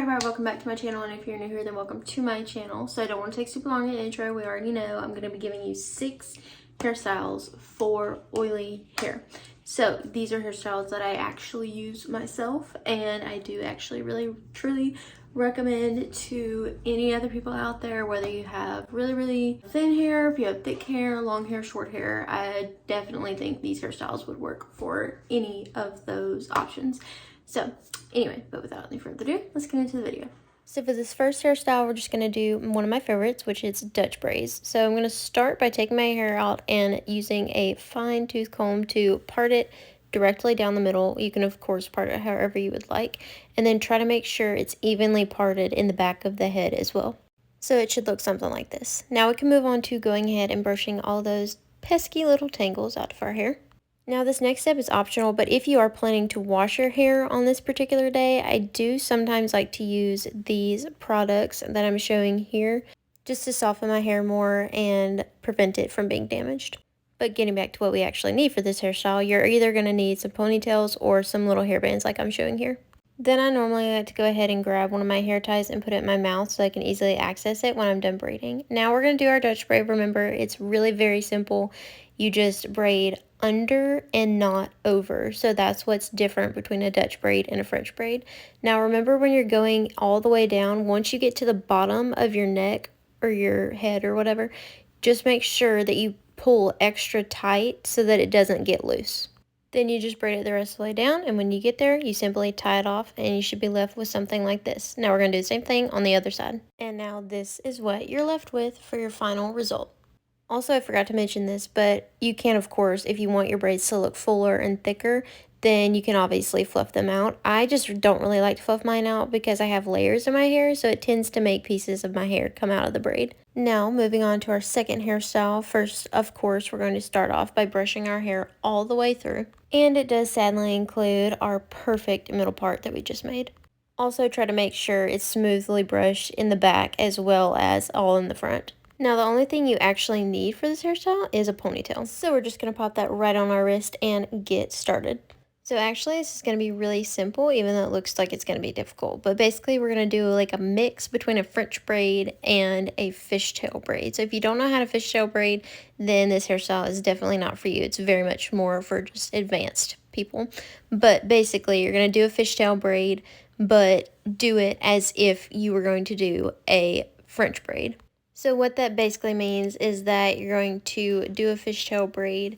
everybody, welcome back to my channel, and if you're new here, then welcome to my channel. So I don't want to take super long in the intro. We already know I'm going to be giving you 6 hairstyles for oily hair. So these are hairstyles that I actually use myself, and I do actually really truly recommend to any other people out there, whether you have really thin hair, if you have thick hair, long hair, short hair. I definitely think these hairstyles would work for any of those options. So anyway, but without any further ado, let's get into the video. So for this first hairstyle, we're just going to do one of my favorites, which is Dutch braids. So I'm going to start by taking my hair out and using a fine tooth comb to part it directly down the middle. You can of course part it however you would like, and then try to make sure it's evenly parted in the back of the head as well. So it should look something like this. Now we can move on to going ahead and brushing all those pesky little tangles out of our hair. Now this next step is optional, but if you are planning to wash your hair on this particular day, I do sometimes like to use these products that I'm showing here just to soften my hair more and prevent it from being damaged. But getting back to what we actually need for this hairstyle, you're either going to need some ponytails or some little hairbands like I'm showing here. Then I normally like to go ahead and grab one of my hair ties and put it in my mouth so I can easily access it when I'm done braiding. Now we're going to do our Dutch braid. Remember, it's really very simple. You just braid under and not over. So that's what's different between a Dutch braid and a French braid. Now remember, when you're going all the way down, once you get to the bottom of your neck or your head or whatever, just make sure that you pull extra tight so that it doesn't get loose. Then you just braid it the rest of the way down, and when you get there, you simply tie it off, and you should be left with something like this. Now we're going to do the same thing on the other side. And now this is what you're left with for your final result. Also, I forgot to mention this, but you can, of course, if you want your braids to look fuller and thicker, then you can obviously fluff them out. I just don't really like to fluff mine out because I have layers in my hair, so it tends to make pieces of my hair come out of the braid. Now, moving on to our second hairstyle. First, of course, we're going to start off by brushing our hair all the way through. And it does sadly include our perfect middle part that we just made. Also, try to make sure it's smoothly brushed in the back as well as all in the front. Now, the only thing you actually need for this hairstyle is a ponytail. So we're just going to pop that right on our wrist and get started. So actually, this is going to be really simple, even though it looks like it's going to be difficult. But basically, we're going to do like a mix between a French braid and a fishtail braid. So if you don't know how to fishtail braid, then this hairstyle is definitely not for you. It's very much more for just advanced people. But basically, you're going to do a fishtail braid, but do it as if you were going to do a French braid. So what that basically means is that you're going to do a fishtail braid,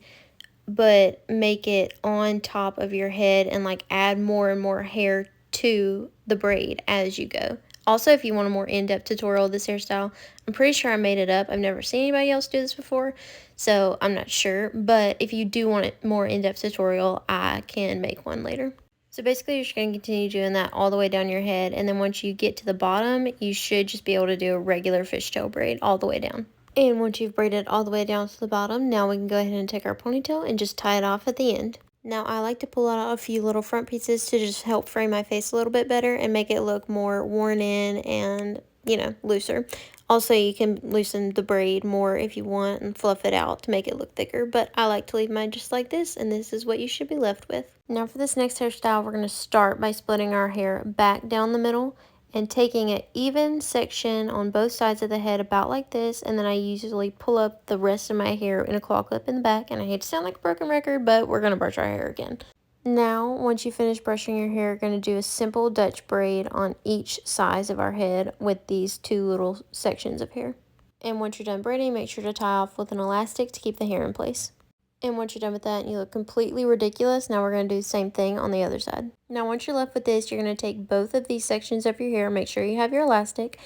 but make it on top of your head and like add more and more hair to the braid as you go. Also, if you want a more in-depth tutorial of this hairstyle, I'm pretty sure I made it up. I've never seen anybody else do this before, so I'm not sure. But if you do want a more in-depth tutorial, I can make one later. So basically, you're just going to continue doing that all the way down your head, and then once you get to the bottom, you should just be able to do a regular fishtail braid all the way down. And once you've braided all the way down to the bottom, now we can go ahead and take our ponytail and just tie it off at the end. Now, I like to pull out a few little front pieces to just help frame my face a little bit better and make it look more worn in and, you know, looser. Also, you can loosen the braid more if you want and fluff it out to make it look thicker, but I like to leave mine just like this, and this is what you should be left with. Now, for this next hairstyle, we're going to start by splitting our hair back down the middle and taking an even section on both sides of the head about like this, and then I usually pull up the rest of my hair in a claw clip in the back, and I hate to sound like a broken record, but we're going to brush our hair again. Now, once you finish brushing your hair, you're going to do a simple Dutch braid on each side of our head with these two little sections of hair. And once you're done braiding, make sure to tie off with an elastic to keep the hair in place. And once you're done with that and you look completely ridiculous, now we're going to do the same thing on the other side. Now, once you're left with this, you're going to take both of these sections of your hair, make sure you have your elastic,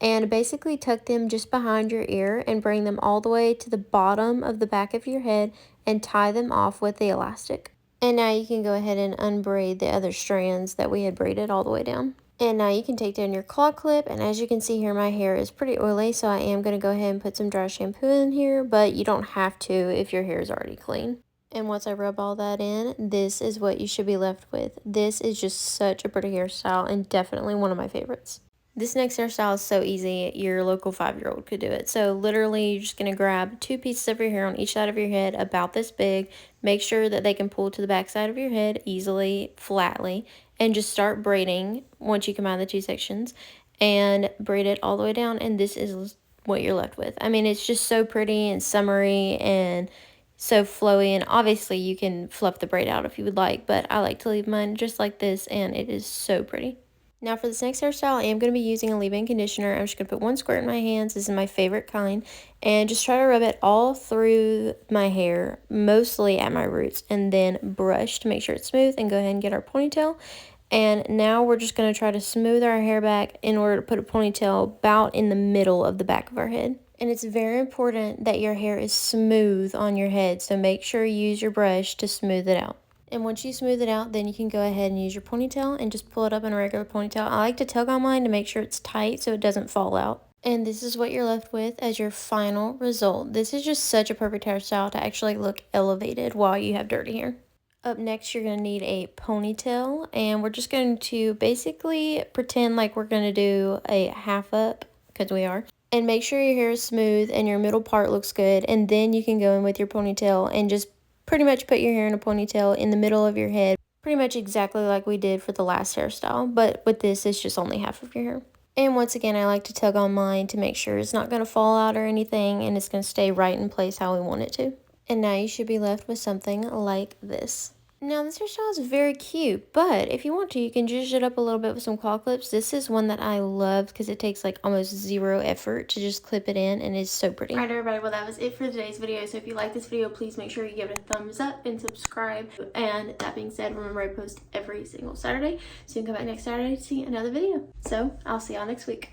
and basically tuck them just behind your ear and bring them all the way to the bottom of the back of your head and tie them off with the elastic. And now you can go ahead and unbraid the other strands that we had braided all the way down. And now you can take down your claw clip, and as you can see here, my hair is pretty oily, so I am going to go ahead and put some dry shampoo in here, but you don't have to if your hair is already clean. And once I rub all that in, this is what you should be left with. This is just such a pretty hairstyle and definitely one of my favorites. This next hairstyle is so easy, your local 5-year-old could do it. So literally, you're just going to grab 2 pieces of your hair on each side of your head, about this big. Make sure that they can pull to the back side of your head easily, flatly. and just start braiding once you combine the two sections and braid it all the way down, and this is what you're left with. I mean, it's just so pretty and summery and so flowy, and obviously you can fluff the braid out if you would like, but I like to leave mine just like this, and it is so pretty. Now for this next hairstyle, I am going to be using a leave-in conditioner. I'm just going to put one squirt in my hands. This is my favorite kind. And just try to rub it all through my hair, mostly at my roots. And then brush to make sure it's smooth and go ahead and get our ponytail. And now we're just going to try to smooth our hair back in order to put a ponytail about in the middle of the back of our head. And it's very important that your hair is smooth on your head. So make sure you use your brush to smooth it out. And once you smooth it out, then you can go ahead and use your ponytail and just pull it up in a regular ponytail. I like to tug on mine to make sure it's tight so it doesn't fall out. And this is what you're left with as your final result. This is just such a perfect hairstyle to actually look elevated while you have dirty hair. Up next, you're going to need a ponytail, and we're just going to basically pretend like we're going to do a half up, because we are. And make sure your hair is smooth and your middle part looks good, and then you can go in with your ponytail and just pretty much put your hair in a ponytail in the middle of your head, pretty much exactly like we did for the last hairstyle, but with this, it's just only half of your hair. And once again, I like to tug on mine to make sure it's not going to fall out or anything, and it's going to stay right in place how we want it to. And now you should be left with something like this. Now this hairstyle is very cute, but if you want to, you can zhuzh it up a little bit with some claw clips. This is one that I love because it takes like almost zero effort to just clip it in, and it's so pretty. Alright everybody, well that was it for today's video. So if you like this video, please make sure you give it a thumbs up and subscribe. And that being said, remember I post every single Saturday, so you can come back next Saturday to see another video. So I'll see y'all next week.